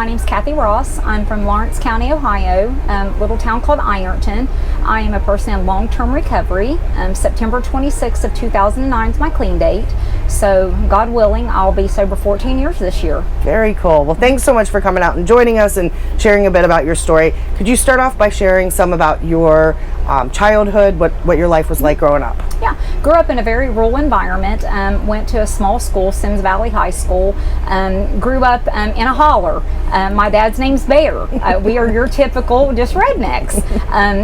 My name's Kathy Ross. I'm from Lawrence County, Ohio, little town called Ironton. I am a person in long-term recovery. September 26th of 2009 is my clean date. So God willing, I'll be sober 14 years this year. Very cool. Well, thanks so much for coming out and joining us and sharing a bit about your story. Could you start off by sharing some about your childhood, what your life was like growing up? Yeah, grew up in a very rural environment, went to a small school, Sims Valley High School, grew up in a holler. My dad's name's Bear. We are your typical just rednecks.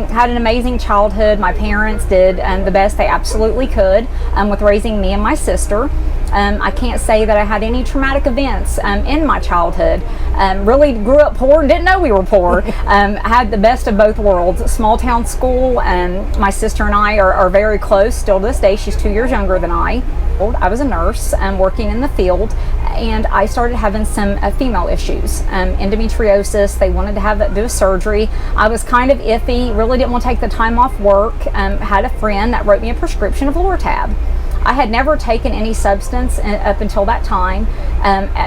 Had an amazing childhood. My parents did the best they absolutely could with raising me and my sister. I can't say that I had any traumatic events in my childhood. Really grew up poor, didn't know we were poor. Had the best of both worlds. Small town school, my sister and I are very close still to this day. She's 2 years younger than I. I was a nurse working in the field, and I started having some female issues. Endometriosis, they wanted to do a surgery. I was kind of iffy, really didn't want to take the time off work. Had a friend that wrote me a prescription of Lortab. I had never taken any substance up until that time.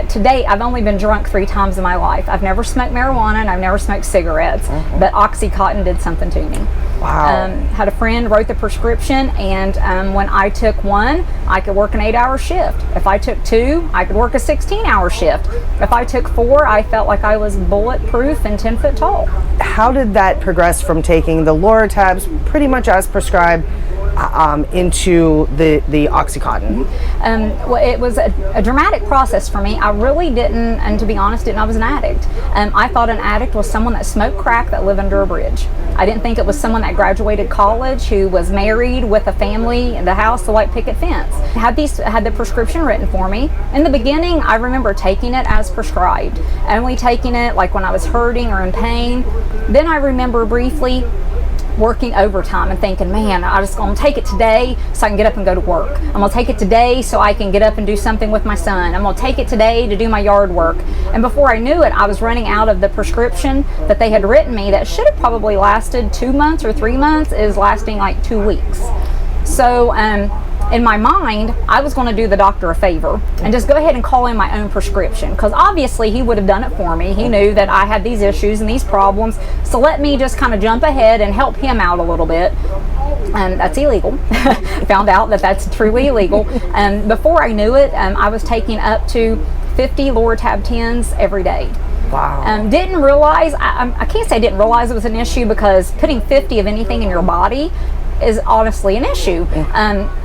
To date, I've only been drunk 3 times in my life. I've never smoked marijuana and I've never smoked cigarettes, but Oxycontin did something to me. Wow. Had a friend wrote the prescription, and when I took one, I could work an 8-hour shift. If I took 2, I could work a 16-hour shift. If I took 4, I felt like I was bulletproof and 10 foot tall. How did that progress from taking the Loratabs pretty much as prescribed into the Oxycontin? Well, it was a dramatic process for me. I really didn't, and to be honest, didn't know I was an addict. I thought an addict was someone that smoked crack that lived under a bridge. I didn't think it was someone that graduated college who was married with a family in the house, the white picket fence. Had the prescription written for me. In the beginning, I remember taking it as prescribed, only taking it like when I was hurting or in pain. Then I remember briefly working overtime and thinking, man, I'm just gonna take it today so I can get up and go to work. I'm gonna take it today so I can get up and do something with my son. I'm gonna take it today to do my yard work. And before I knew it, I was running out of the prescription that they had written me that should have probably lasted 2 months or 3 months, is lasting like 2 weeks. So in my mind, I was going to do the doctor a favor and just go ahead and call in my own prescription, because obviously he would have done it for me. He knew that I had these issues and these problems, so let me just kind of jump ahead and help him out a little bit. And that's illegal. Found out that that's truly illegal. And before I knew it, I was taking up to 50 Loratab 10s every day. Wow. Didn't realize, I can't say I didn't realize it was an issue, because putting 50 of anything in your body is honestly an issue.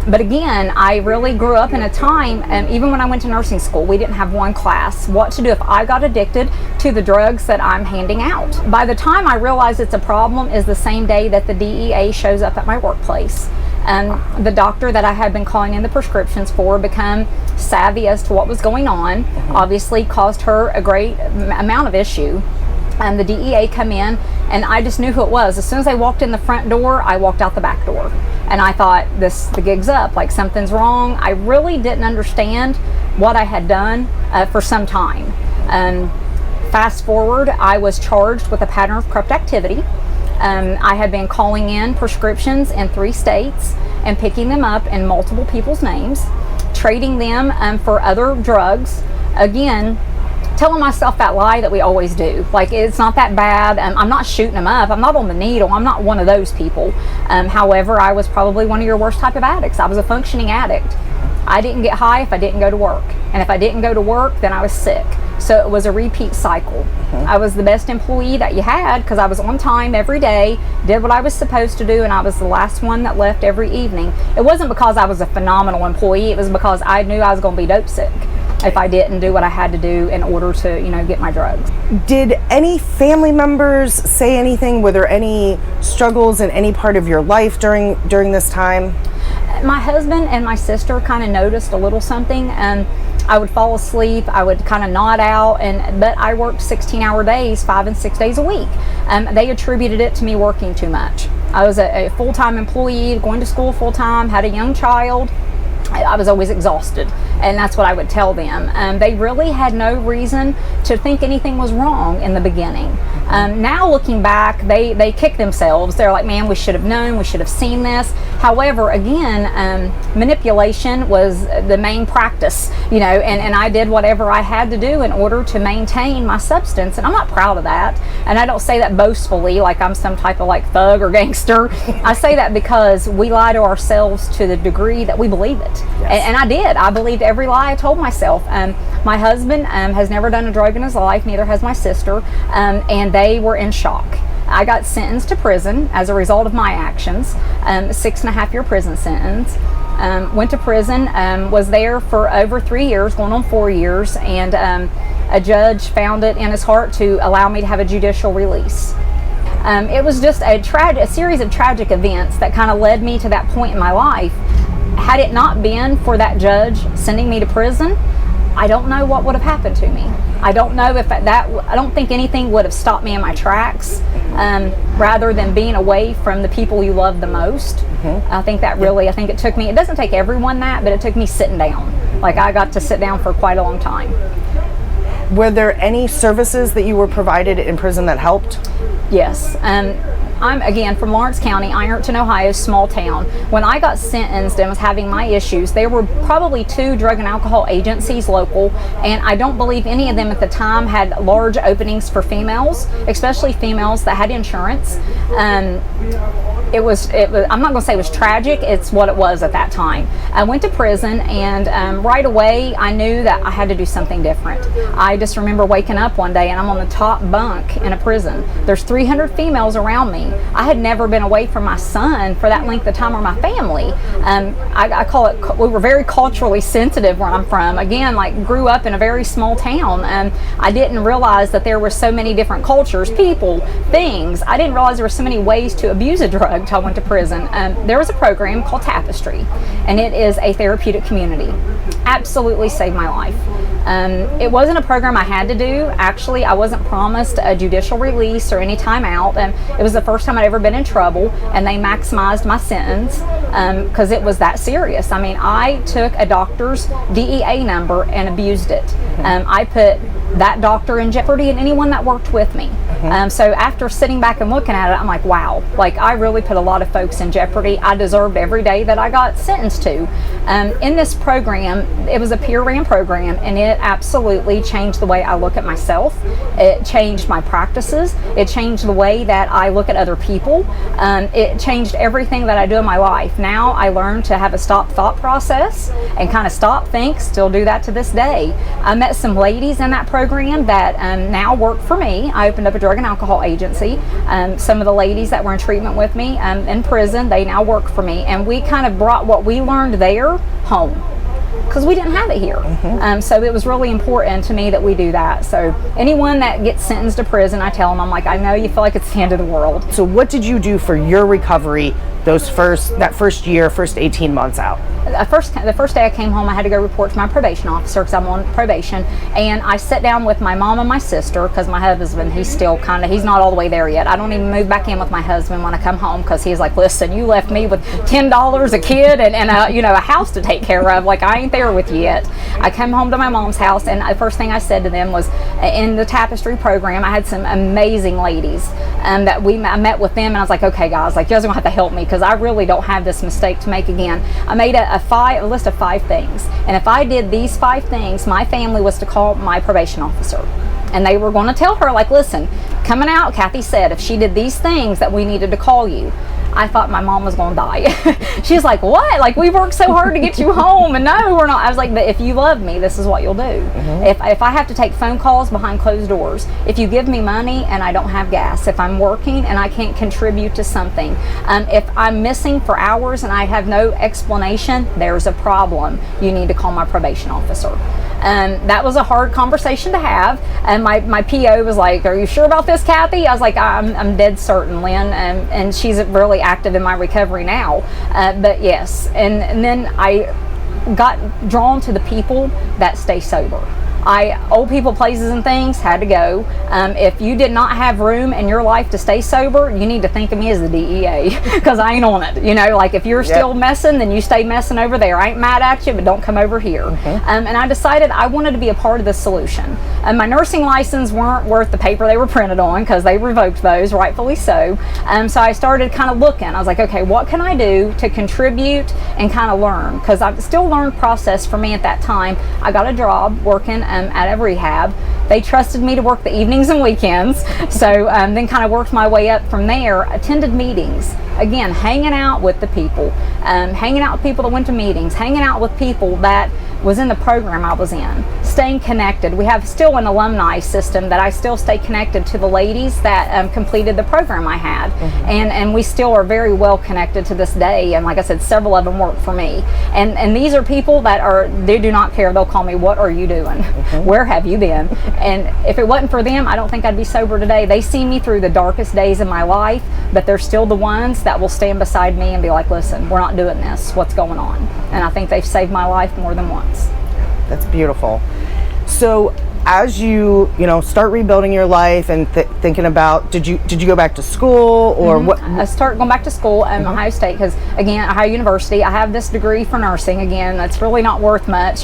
But again, I really grew up in a time, even when I went to nursing school, we didn't have one class, what to do if I got addicted to the drugs that I'm handing out. By the time I realize it's a problem is the same day that the DEA shows up at my workplace. The doctor that I had been calling in the prescriptions for became savvy as to what was going on, obviously caused her a great amount of issue. The DEA come in, and I just knew who it was. As soon as I walked in the front door, I walked out the back door. And I thought, the gig's up, like something's wrong. I really didn't understand what I had done for some time. Fast forward, I was charged with a pattern of corrupt activity. I had been calling in prescriptions in 3 states and picking them up in multiple people's names, trading them for other drugs. Again, telling myself that lie that we always do, like it's not that bad. I'm not shooting them up, I'm not on the needle, I'm not one of those people. However, I was probably one of your worst type of addicts. I was a functioning addict. I didn't get high if I didn't go to work, and if I didn't go to work, then I was sick. So it was a repeat cycle. I was the best employee that you had, because I was on time every day, did what I was supposed to do, and I was the last one that left every evening. It wasn't because I was a phenomenal employee, it was because I knew I was going to be dope sick if I didn't do what I had to do in order to, get my drugs. Did any family members say anything? Were there any struggles in any part of your life during this time? My husband and my sister kind of noticed a little something. I would fall asleep, I would kind of nod out, but I worked 16-hour days, 5 and 6 days a week. They attributed it to me working too much. I was a full-time employee, going to school full-time, had a young child. I was always exhausted, and that's what I would tell them. They really had no reason to think anything was wrong in the beginning. Now looking back, they kick themselves. They're like, man, we should have known, we should have seen this. However, again, manipulation was the main practice, you know, and I did whatever I had to do in order to maintain my substance, and I'm not proud of that. And I don't say that boastfully like I'm some type of like thug or gangster. I say that because we lie to ourselves to the degree that we believe it. Yes. And I did. I believed every lie I told myself. My husband has never done a drug in his life, neither has my sister, and they were in shock. I got sentenced to prison as a result of my actions, 6.5-year prison sentence. Went to prison, was there for over 3 years, going on 4 years, and a judge found it in his heart to allow me to have a judicial release. It was just a series of tragic events that kind of led me to that point in my life. Had it not been for that judge sending me to prison, I don't know what would have happened to me. I don't know if I don't think anything would have stopped me in my tracks, rather than being away from the people you love the most. I think that really, I think it took me, it doesn't take everyone that, but it took me sitting down. Like I got to sit down for quite a long time. Were there any services that you were provided in prison that helped? Yes. I'm, again, from Lawrence County, Ironton, Ohio, small town. When I got sentenced and was having my issues, there were probably 2 drug and alcohol agencies local, and I don't believe any of them at the time had large openings for females, especially females that had insurance. It was, I'm not going to say it was tragic, it's what it was at that time. I went to prison, and right away I knew that I had to do something different. I just remember waking up one day and I'm on the top bunk in a prison. There's 300 females around me. I had never been away from my son for that length of time, or my family. I call it, we were very culturally sensitive where I'm from. Again, like grew up in a very small town. I didn't realize that there were so many different cultures, people, things. I didn't realize there were so many ways to abuse a drug until I went to prison. There was a program called Tapestry, and it is a therapeutic community. Absolutely saved my life. It wasn't a program I had to do. Actually, I wasn't promised a judicial release or any time out. It was the first time I'd ever been in trouble, and they maximized my sentence because it was that serious. I mean, I took a doctor's DEA number and abused it. I put that doctor in jeopardy and anyone that worked with me. So after sitting back and looking at it, I'm like, wow, like I really put a lot of folks in jeopardy. I deserved every day that I got sentenced to. In this program, it was a peer-ran program, and it absolutely changed the way I look at myself. It changed my practices. It changed the way that I look at other people. It changed everything that I do in my life. Now I learned to have a stop thought process and kind of stop, think, still do that to this day. I met some ladies in that program that now work for me. I opened up a drug and alcohol agency. Some of the ladies that were in treatment with me in prison, they now work for me, and we kind of brought what we learned there home, because we didn't have it here. So it was really important to me that we do that. So anyone that gets sentenced to prison, I tell them, I'm like, I know you feel like it's the end of the world. So what did you do for your recovery that first year, first 18 months out? The first day I came home, I had to go report to my probation officer because I'm on probation, and I sat down with my mom and my sister, because my husband, he's not all the way there yet. I don't even move back in with my husband when I come home, because he's like, listen, you left me with $10 a kid and a house to take care of. Like, I ain't there with you yet. I came home to my mom's house, and the first thing I said to them was, in the Tapestry program, I had some amazing ladies that I met with them, and I was like, okay guys, like, you guys are gonna have to help me, because I really don't have this mistake to make again. I made a list of 5 things, and if I did these 5 things, my family was to call my probation officer, and they were going to tell her, like, listen, coming out, Kathy said if she did these things that we needed to call you. I thought my mom was going to die. She's like, what? Like, we worked so hard to get you home, and no, we're not. I was like, but if you love me, this is what you'll do. If I have to take phone calls behind closed doors, if you give me money and I don't have gas, if I'm working and I can't contribute to something, if I'm missing for hours and I have no explanation, there's a problem. You need to call my probation officer. That was a hard conversation to have, and my PO was like, are you sure about this, Kathy? I was like, I'm dead certain, Lynn, and she's really active in my recovery now. But yes, and then I got drawn to the people that stay sober. Old people places and things had to go. If you did not have room in your life to stay sober, you need to think of me as the DEA, because I ain't on it. You know, like if you're still messing, then you stay messing over there. I ain't mad at you, but don't come over here. And I decided I wanted to be a part of the solution. My nursing license weren't worth the paper they were printed on, because they revoked those, rightfully so. So I started kind of looking. I was like, okay, what can I do to contribute and kind of learn? Because I've still learned process for me at that time. I got a job working at a rehab. They trusted me to work the evenings and weekends. So then kind of worked my way up from there, attended meetings. Again, hanging out with the people, hanging out with people that went to meetings, hanging out with people that was in the program I was in, staying connected. We have still an alumni system that I still stay connected to the ladies that completed the program I had. And we still are very well connected to this day. And like I said, several of them work for me. And these are people that they do not care. They'll call me, what are you doing? Where have you been? And if it wasn't for them, I don't think I'd be sober today. They see me through the darkest days of my life, but they're still the ones that will stand beside me and be like, listen, we're not doing this. What's going on? And I think they've saved my life more than once. That's beautiful. So as you start rebuilding your life and thinking about, did you go back to school or what? I started going back to school at Ohio State, because again, Ohio University, I have this degree for nursing. Again, that's really not worth much.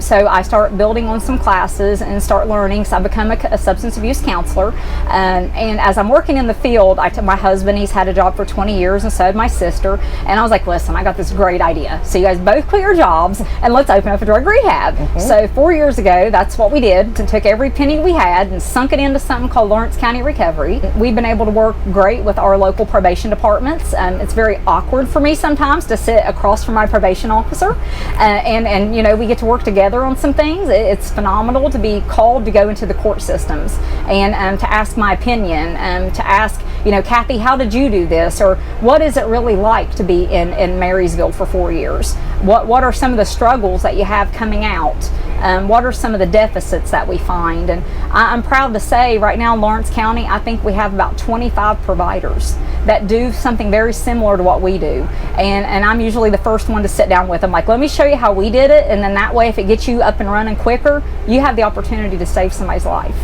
So I start building on some classes and start learning. So I become a substance abuse counselor. And as I'm working in the field, I took my husband, he's had a job for 20 years, and so had my sister. And I was like, listen, I got this great idea. So you guys both quit your jobs and let's open up a drug rehab. So 4 years ago, that's what we did. And took every penny we had and sunk it into something called Lawrence County Recovery. We've been able to work great with our local probation departments. It's very awkward for me sometimes to sit across from my probation officer, and we get to work together on some things. It's phenomenal to be called to go into the court systems and to ask my opinion, to ask, Kathy, how did you do this, or what is it really like to be in Marysville for 4 years? What are some of the struggles that you have coming out? What are some of the deficits that we find? And I'm proud to say right now in Lawrence County, I think we have about 25 providers that do something very similar to what we do. And I'm usually the first one to sit down with them, like, let me show you how we did it, and then that way if it gets you up and running quicker, you have the opportunity to save somebody's life.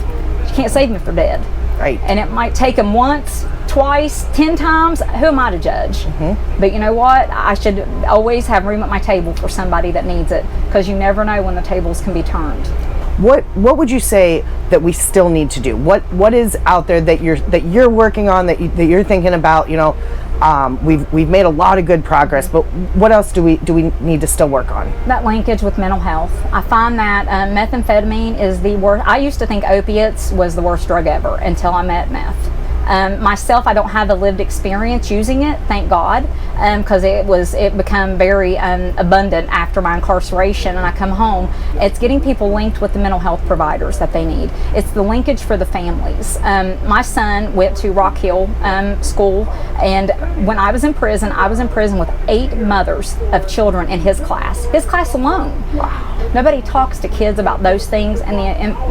You can't save them if they're dead. Right. And it might take them once, twice, 10 times. Who am I to judge? But you know what? I should always have room at my table for somebody that needs it, because you never know when the tables can be turned. What would you say that we still need to do? What is out there that you're working on, that you're thinking about? We've made a lot of good progress, but what else do we need to still work on? That linkage with mental health. I find that methamphetamine is the worst. I used to think opiates was the worst drug ever until I met meth. Myself, I don't have the lived experience using it, thank God, because it became very abundant after my incarceration, and I come home. It's getting people linked with the mental health providers that they need. It's the linkage for the families. My son went to Rock Hill School, and when I was in prison with 8 mothers of children in his class alone. Wow. Nobody talks to kids about those things and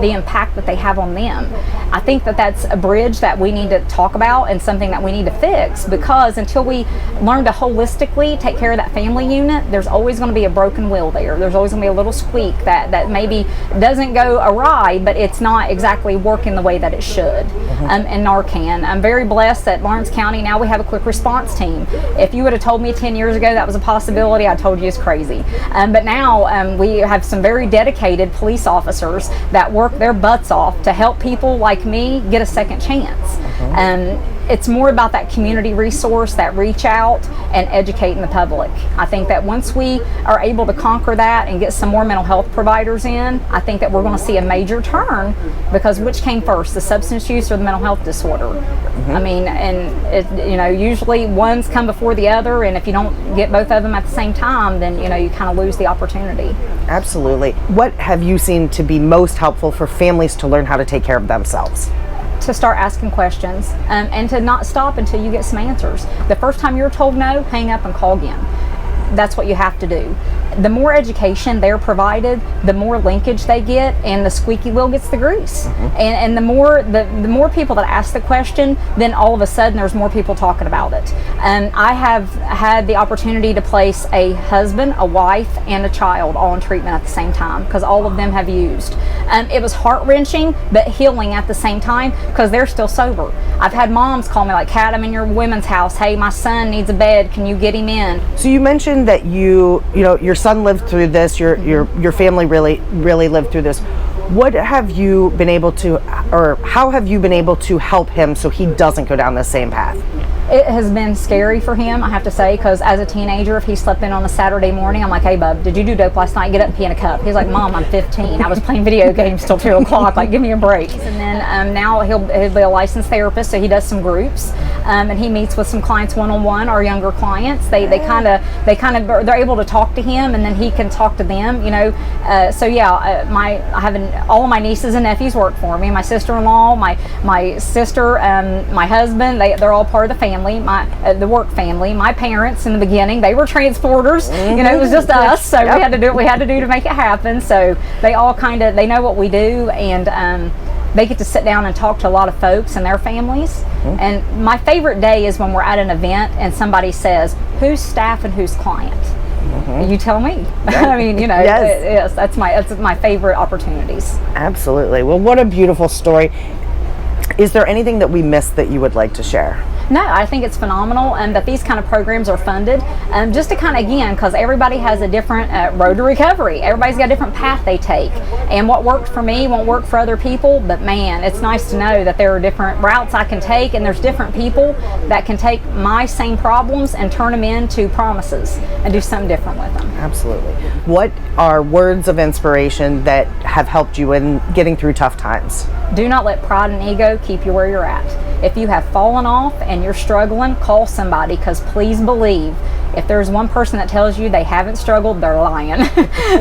the impact that they have on them. I think that that's a bridge that we need to talk about and something that we need to fix, because until we learn to holistically take care of that family unit, there's always going to be a broken wheel there. There's always going to be a little squeak that maybe doesn't go awry, but it's not exactly working the way that it should. And Narcan, I'm very blessed that Lawrence County, now we have a quick response team. If you would have told me 10 years ago that was a possibility, I told you it's crazy. But now we have some very dedicated police officers that work their butts off to help people like me get a second chance. It's more about that community resource, that reach out and educating the public. I think that once we are able to conquer that and get some more mental health providers in, I think that we're going to see a major turn, because which came first, the substance use or the mental health disorder? I mean, and usually one's come before the other, and if you don't get both of them at the same time, then you kind of lose the opportunity. Absolutely. What have you seen to be most helpful for families to learn how to take care of themselves? To start asking questions, and to not stop until you get some answers. The first time you're told no, hang up and call again. That's what you have to do. the more education they're provided, the more linkage they get, and the squeaky wheel gets the grease. And the more people that ask the question, then all of a sudden there's more people talking about it. And I have had the opportunity to place a husband, a wife, and a child all in treatment at the same time, because all of them have used. It was heart-wrenching, but healing at the same time, because they're still sober. I've had moms call me like, Kat, I'm in your women's house. Hey, my son needs a bed. Can you get him in? So you mentioned that you know, your son lived through this. Your family really lived through this. What have you been able to, or how have you been able to help him so he doesn't go down the same path? It has been scary for him, I have to say, because as a teenager, if he slept in on a Saturday morning, I'm like, hey, bub, did you do dope last night? Get up and pee in a cup. He's like, Mom, I'm 15. I was playing video games till 2 o'clock. Like, give me a break. And then now he'll be a licensed therapist, so he does some groups, and he meets with some clients one-on-one, our younger clients. They're able to talk to him, and then he can talk to them, you know. So yeah, all of my nieces and nephews work for me. My sister-in-law, my sister, my husband, they're all part of the family. The work family. My parents in the beginning, they were transporters. You know, it was just us, so we had to do what we had to do to make it happen. So they all they know what we do, and they get to sit down and talk to a lot of folks and their families. And my favorite day is when we're at an event and somebody says, who's staff and who's client? You tell me. I mean, you know, yes, that's my favorite opportunities. Absolutely. Well, what a beautiful story. Is there anything that we missed that you would like to share? No, I think it's phenomenal, and that these kind of programs are funded, just to kind of, again, because everybody has a different road to recovery. Everybody's got a different path they take, and what worked for me won't work for other people, but man, it's nice to know that there are different routes I can take, and there's different people that can take my same problems and turn them into promises and do something different with them. Absolutely. What are words of inspiration that have helped you in getting through tough times? Do not let pride and ego keep you where you're at. If you have fallen off and you're struggling, call somebody, because please believe, if there's one person that tells you they haven't struggled, they're lying.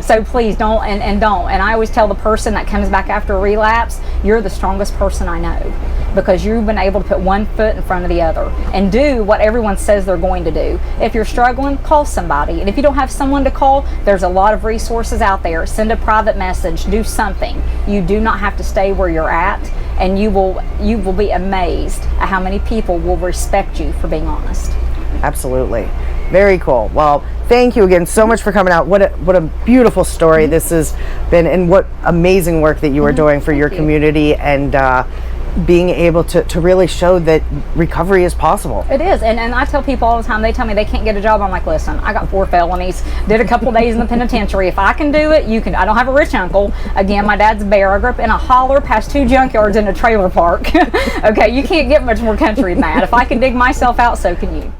So please don't, and don't. And I always tell the person that comes back after a relapse, you're the strongest person I know, because you've been able to put one foot in front of the other and do what everyone says they're going to do. If you're struggling, call somebody. And if you don't have someone to call, there's a lot of resources out there. Send a private message, do something. You do not have to stay where you're at, and you will be amazed at how many people will respect you for being honest. Absolutely. Very cool. Well, thank you again so much for coming out. What a beautiful story this has been, and what amazing work that you are doing for your community, and being able to really show that recovery is possible. It is, and I tell people all the time, they tell me they can't get a job. I'm like, listen, I got 4 felonies, did a couple days in the penitentiary. If I can do it, you can. I don't have a rich uncle. Again, my dad's a bear. I grew up in a holler past 2 junkyards in a trailer park. Okay, you can't get much more country than that. If I can dig myself out, so can you.